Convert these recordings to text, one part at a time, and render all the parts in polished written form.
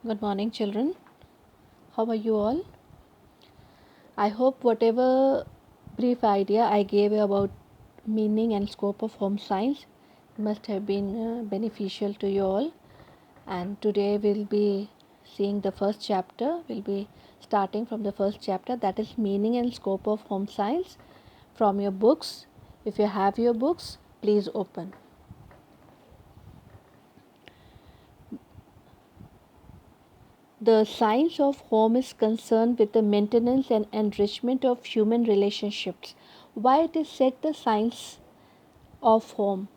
Good morning, children. How are you all? I hope whatever brief idea I gave you about meaning and scope of home science must have been beneficial to you all. And today we'll be seeing the first chapter. We'll be starting from the first chapter, that is meaning and scope of home science, from your books. If you have your books, please open. The science of home is concerned with the maintenance and enrichment of human relationships. Why it is said the science of home?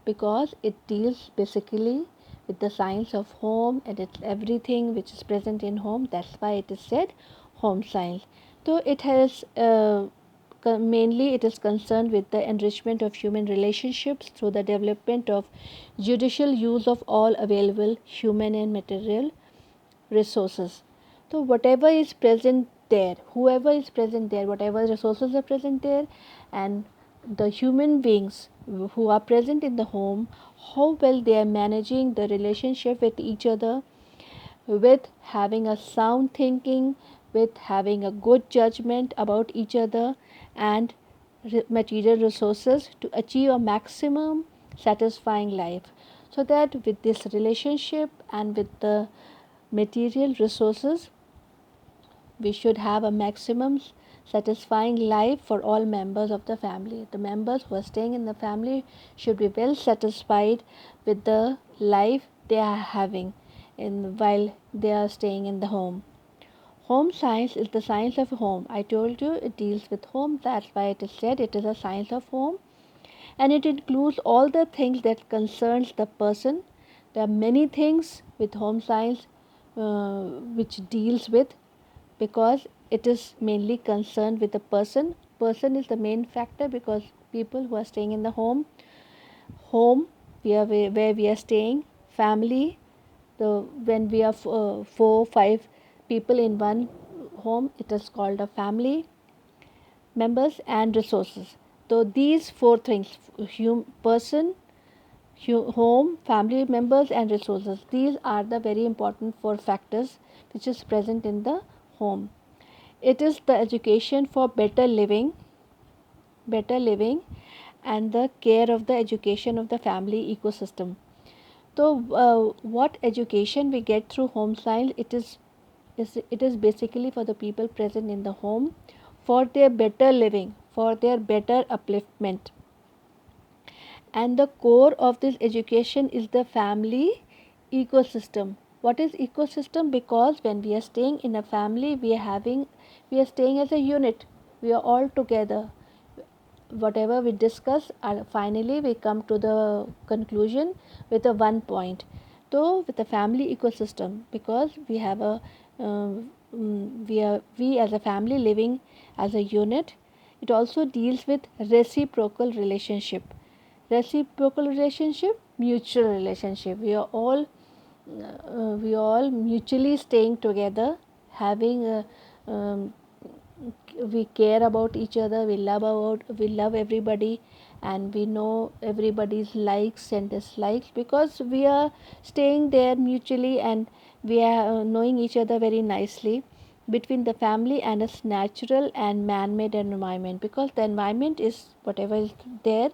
Because it deals basically with the science of home and it's everything which is present in home. That's why it is said home science. So it has mainly it is concerned with the enrichment of human relationships through the development of judicial use of all available human and material resources. So whatever is present there, whoever is present there, whatever resources are present there, and the human beings who are present in the home, how well they are managing the relationship with each other, with having a sound thinking, with having a good judgment about each other, and material resources to achieve a maximum satisfying life. So that with this relationship and with the material resources, we should have a maximum satisfying life for all members of the family. The members who are staying in the family should be well satisfied with the life they are having while they are staying in the home. Home science is the science of home. I told you it deals with home, that's why it is said it is a science of home, and it includes all the things that concerns the person. There are many things with home science which deals with, because it is mainly concerned with the person is the main factor, because people who are staying in the home where we are staying, family, the when we are 4 5 people in one home, it is called a family members and resources. So these four things, person, home, family members and resources, these are the very important four factors which is present in the home. It is the education for better living and the care of the education of the family ecosystem. So what education we get through home science, it is basically for the people present in the home, for their better living, for their better upliftment. And the core of this education is the family ecosystem. What is ecosystem? Because when we are staying in a family, we are staying as a unit, we are all together. Whatever we discuss, finally we come to the conclusion with a one point. So with the family ecosystem, because we have a we as a family living as a unit, it also deals with reciprocal relationship, mutual relationship. We are all mutually staying together, having a um, we care about each other, we love everybody, and we know everybody's likes and dislikes, because we are staying there mutually, and we are knowing each other very nicely. Between the family and its natural and man-made environment, because the environment is whatever is there,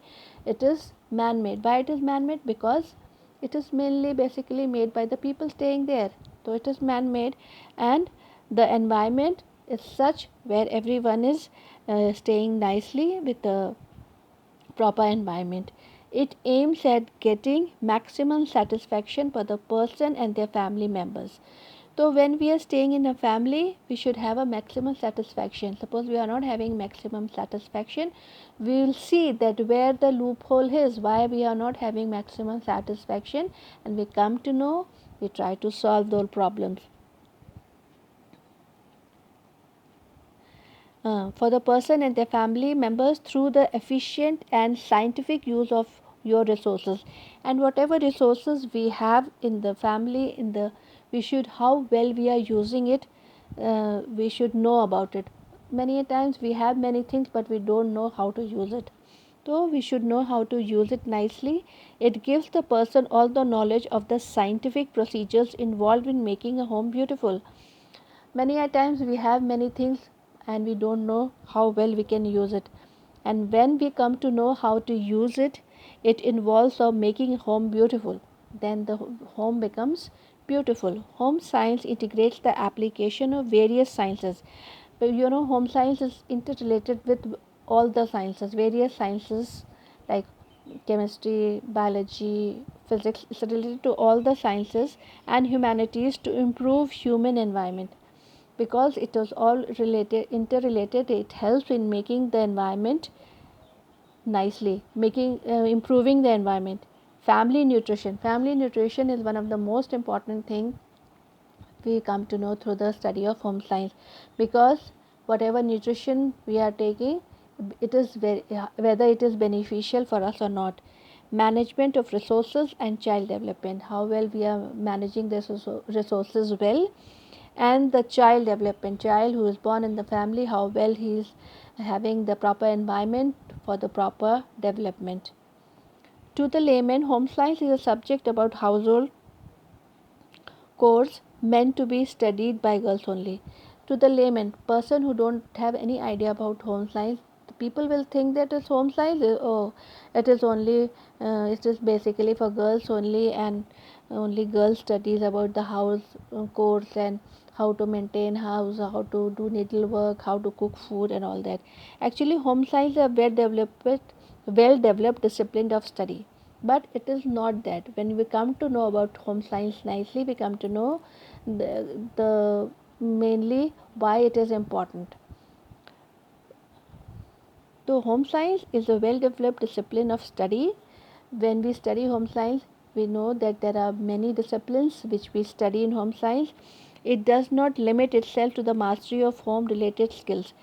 it is man-made. Why it is man-made? Because it is mainly basically made by the people staying there, so it is man-made. And the environment is such where everyone is staying nicely with the proper environment. It aims at getting maximum satisfaction for the person and their family members. So when we are staying in a family, we should have a maximum satisfaction. Suppose we are not having maximum satisfaction, we will see that where the loophole is, why we are not having maximum satisfaction, and we come to know, we try to solve those problems. For the person and their family members through the efficient and scientific use of your resources. And whatever resources we have in the family, we should, how well we are using it, we should know about it. Many times we have many things, but we don't know how to use it. So we should know how to use it nicely. It gives the person all the knowledge of the scientific procedures involved in making a home beautiful. Many a times we have many things and we don't know how well we can use it. And when we come to know how to use it, it involves of making home beautiful. Then the home becomes beautiful. Home science integrates the application of various sciences. But home science is interrelated with all the sciences, various sciences like chemistry, biology, physics. It's related to all the sciences and humanities to improve human environment, because it is all related, interrelated. It helps in making the environment nicely, making improving the environment. Family nutrition is one of the most important thing we come to know through the study of home science, because whatever nutrition we are taking, it is whether it is beneficial for us or not. Management of resources and child development, how well we are managing the resources well, and the child development, child who is born in the family, how well he is having the proper environment for the proper development. To the layman, home science is a subject about household course meant to be studied by girls only. To the layman, person who don't have any idea about home science, people will think that it's home science. Oh, it is only, it is basically for girls only, and only girls studies about the house course and how to maintain house, how to do needlework, how to cook food, and all that. Actually, home science is a well developed discipline of study, but it is not that. When we come to know about home science nicely, we come to know the mainly why it is important. So home science is a well developed discipline of study. When we study home science, we know that there are many disciplines which we study in home science. It does not limit itself to the mastery of home related skills.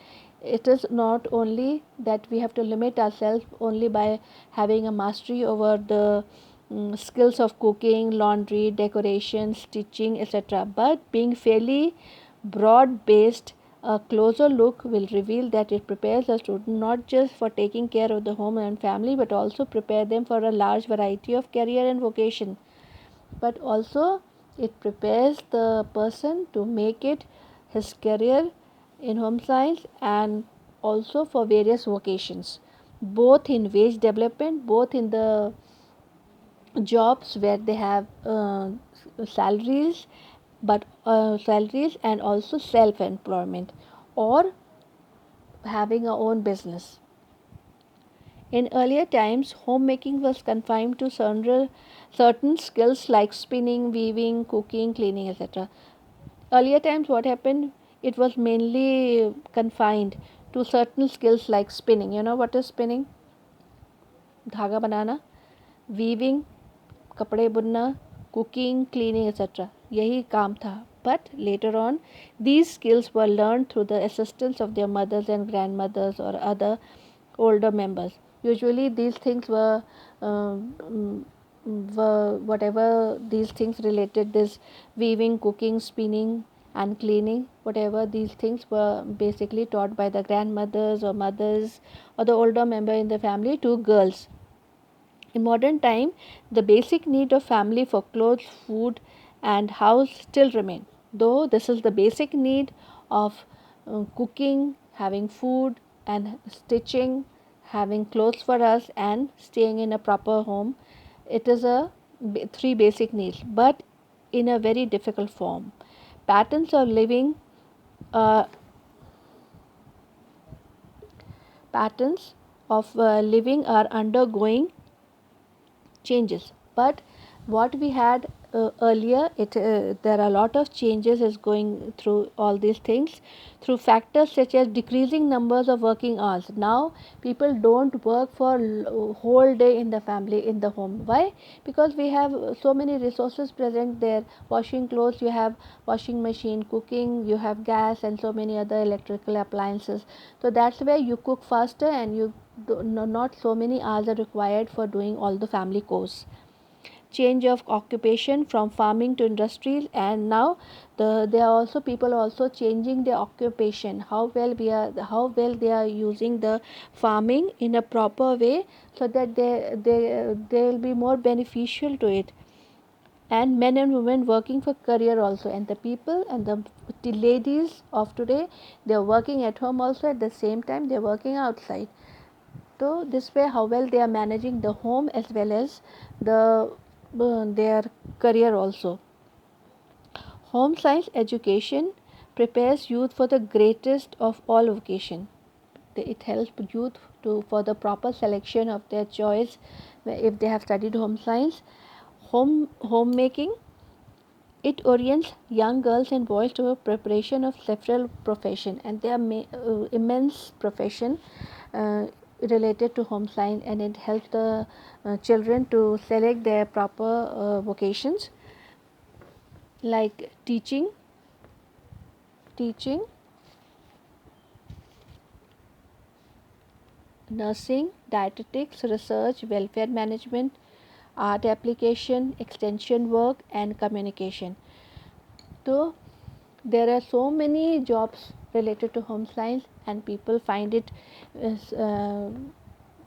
It is not only that we have to limit ourselves only by having a mastery over the skills of cooking, laundry, decoration, stitching, etc., but being fairly broad based. A closer look will reveal that it prepares a student not just for taking care of the home and family, but also prepare them for a large variety of career and vocation. But also it prepares the person to make it his career in home science, and also for various vocations, both in wage development, both in the jobs where they have salaries, but salaries, and also self employment, or having our own business. In earlier times, homemaking was confined to certain skills like spinning, weaving, cooking, cleaning, etc. Earlier times, what happened? It was mainly confined to certain skills like spinning. You know what is spinning? धागा बनाना, weaving, कपड़े बुनना, cooking, cleaning, etc. यही काम था. But later on, these skills were learned through the assistance of their mothers and grandmothers or other older members. Usually, these things were whatever these things related, this weaving, cooking, spinning, and cleaning, whatever these things were basically taught by the grandmothers or mothers or the older member in the family to girls. In modern time, the basic need of family for clothes, food, and house still remain. Though this is the basic need of cooking, having food, and stitching, having clothes for us, and staying in a proper home, it is a three basic needs, but in a very difficult form. Patterns of living, uh, patterns of living are undergoing changes, but what we had earlier, there are a lot of changes is going through all these things through factors such as decreasing numbers of working hours. Now people don't work for whole day in the family, in the home. Why? Because we have so many resources present there. Washing clothes, you have washing machine. Cooking, you have gas and so many other electrical appliances. So that's where you cook faster, and you not so many hours are required for doing all the family chores. change of occupation from farming to industries, and now there are also people also changing their occupation, how well they are using the farming in a proper way, so that they will be more beneficial to it. And men and women working for career also, and the people and the ladies of today, they are working at home also, at the same time they are working outside. So this way, how well they are managing the home as well as their career also. Home science education prepares youth for the greatest of all vocation. It helps youth to for the proper selection of their choice if they have studied home science. Homemaking, it orients young girls and boys to a preparation of several profession, and there are immense profession uh, related to home science, and it helps the children to select their proper vocations, like teaching, nursing, dietetics, research, welfare management, art application, extension work, and communication. So there are so many jobs related to home science, and people find it is,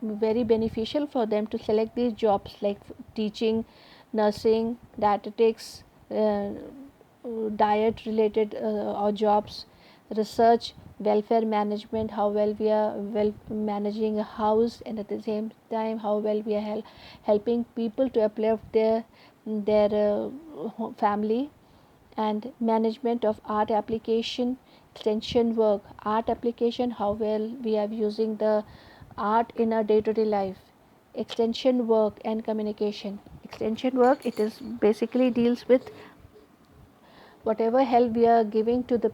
very beneficial for them to select these jobs like teaching, nursing, dietetics, diet related or jobs, research, welfare management, how well we are well managing a house, and at the same time how well we are helping people to uplift their family, and management of art application, extension work, art application, how well we are using the art in our day to day life, extension work and communication. Extension work, it is basically deals with whatever help we are giving to the